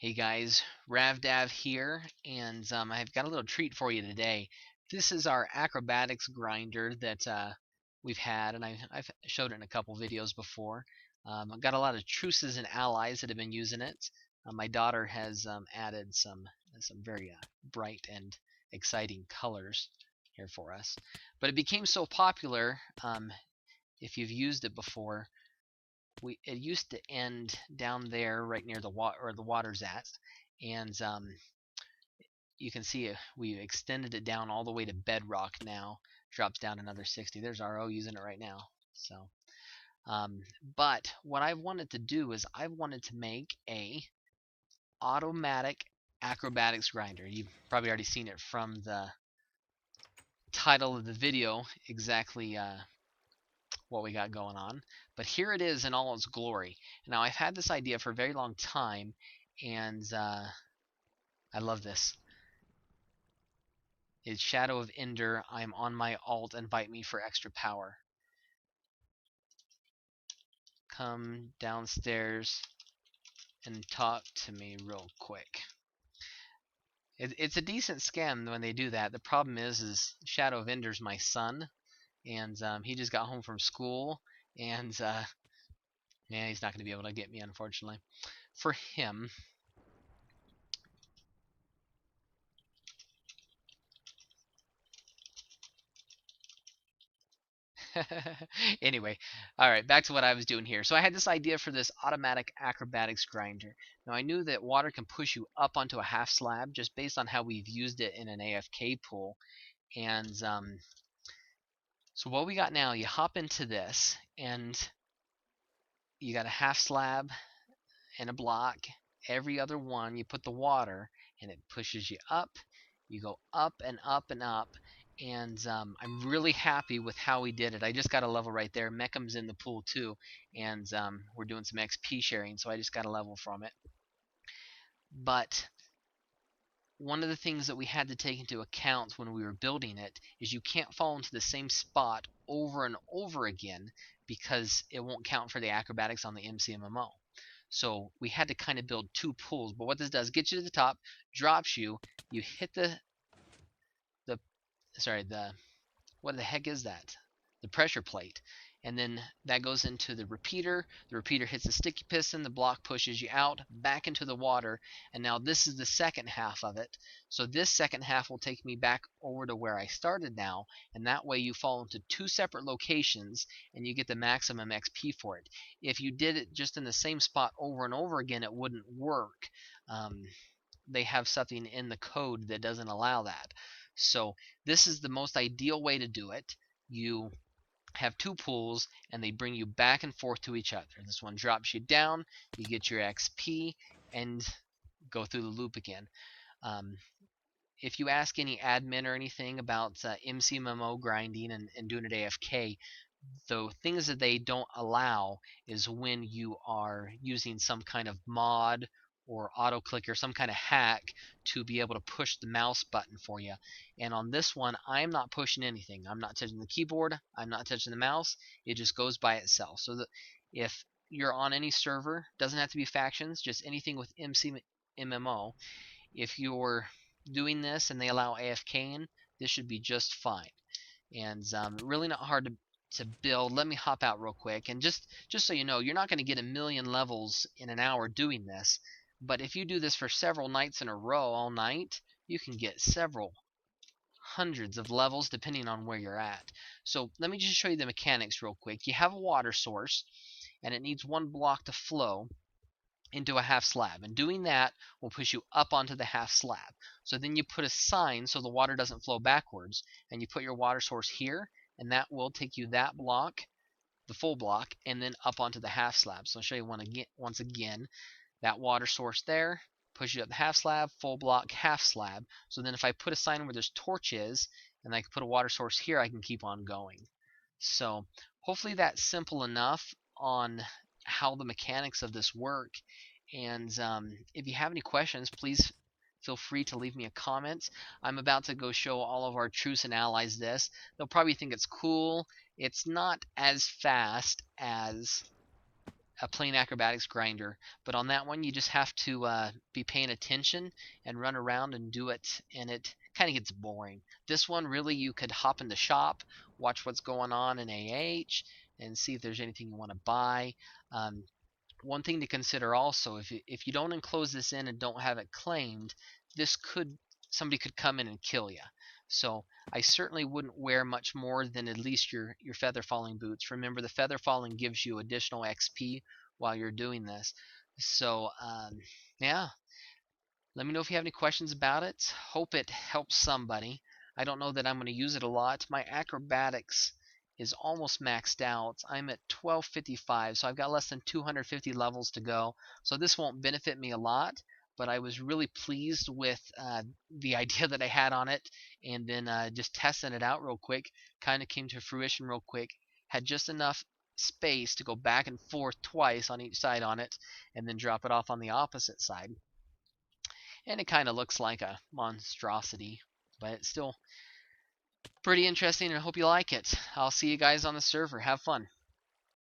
Hey guys, ravdav here, and I've got a little treat for you today. This is our acrobatics grinder that we've had, and I've showed it in a couple videos before. I've got a lot of truces and allies that have been using it. My daughter has added some very bright and exciting colors here for us. But it became so popular, if you've used it before, it used to end down there right near the water, or the water's at, and you can see we extended it down all the way to bedrock now. Drops down another 60. There's RO using it right now. So but what I wanted to do is I wanted to make a automatic acrobatics grinder. You've probably already seen it from the title of the video, exactly what we got going on. But here it is in all its glory. Now, I've had this idea for a very long time, and I love this. It's Shadow of Ender. I'm on my alt. Invite me for extra power. Come downstairs and talk to me real quick. It's a decent scam when they do that. The problem is Shadow of Ender's my son, and he just got home from school, and yeah, he's not going to be able to get me, unfortunately. For him, anyway, all right, back to what I was doing here. So I had this idea for this automatic acrobatics grinder. Now I knew that water can push you up onto a half slab just based on how we've used it in an AFK pool. And so what we got now, you hop into this and you got a half slab and a block. Every other one, you put the water and it pushes you up. You go up and up and up. And I'm really happy with how we did it. I just got a level right there. Meckham's in the pool too, and we're doing some XP sharing, so I just got a level from it. But one of the things that we had to take into account when we were building it is you can't fall into the same spot over and over again because it won't count for the acrobatics on the MCMMO. So we had to kind of build two pools. But what this does, gets you to the top, drops you, you hit the what the heck is that? The pressure plate. And then that goes into the repeater. The repeater hits the sticky piston. The block pushes you out, back into the water. And now this is the second half of it. So this second half will take me back over to where I started now. And that way you fall into two separate locations and you get the maximum XP for it. If you did it just in the same spot over and over again, it wouldn't work. They have something in the code that doesn't allow that. So this is the most ideal way to do it. You have two pools and they bring you back and forth to each other. This one drops you down, you get your XP, and go through the loop again. If you ask any admin or anything about MCMMO grinding and doing it AFK, the things that they don't allow is when you are using some kind of mod or auto click or some kind of hack to be able to push the mouse button for you. And on this one, I'm not pushing anything. I'm not touching the keyboard. I'm not touching the mouse. It just goes by itself. So that if you're on any server, doesn't have to be factions, just anything with MCMMO, if you're doing this and they allow AFKing, this should be just fine. And really not hard to build. Let me hop out real quick, and just so you know, you're not going to get a million levels in an hour doing this, but if you do this for several nights in a row all night, you can get several hundreds of levels depending on where you're at. So let me just show you the mechanics real quick. You have a water source and it needs one block to flow into a half slab, and doing that will push you up onto the half slab. So then you put a sign so the water doesn't flow backwards, and you put your water source here, and that will take you that block, the full block, and then up onto the half slab. So I'll show you once again. That water source there, push you up the half slab, full block, half slab. So then if I put a sign where there's torches, and I can put a water source here, I can keep on going. So hopefully that's simple enough on how the mechanics of this work. And if you have any questions, please feel free to leave me a comment. I'm about to go show all of our troops and allies this. They'll probably think it's cool. It's not as fast as a plain acrobatics grinder, but on that one you just have to be paying attention and run around and do it, and it kind of gets boring. This one really you could hop in the shop, watch what's going on in AH, and see if there's anything you want to buy. One thing to consider also, if you don't enclose this in and don't have it claimed, this could somebody could come in and kill you. So I certainly wouldn't wear much more than at least your feather falling boots. Remember, the feather falling gives you additional XP while you're doing this. So yeah, let me know if you have any questions about it. Hope it helps somebody. I don't know that I'm going to use it a lot. My acrobatics is almost maxed out. I'm at 1255, so I've got less than 250 levels to go. So this won't benefit me a lot, but I was really pleased with the idea that I had on it, and then just testing it out real quick. Kind of came to fruition real quick. Had just enough space to go back and forth twice on each side on it, and then drop it off on the opposite side. And it kind of looks like a monstrosity, but it's still pretty interesting, and I hope you like it. I'll see you guys on the server. Have fun.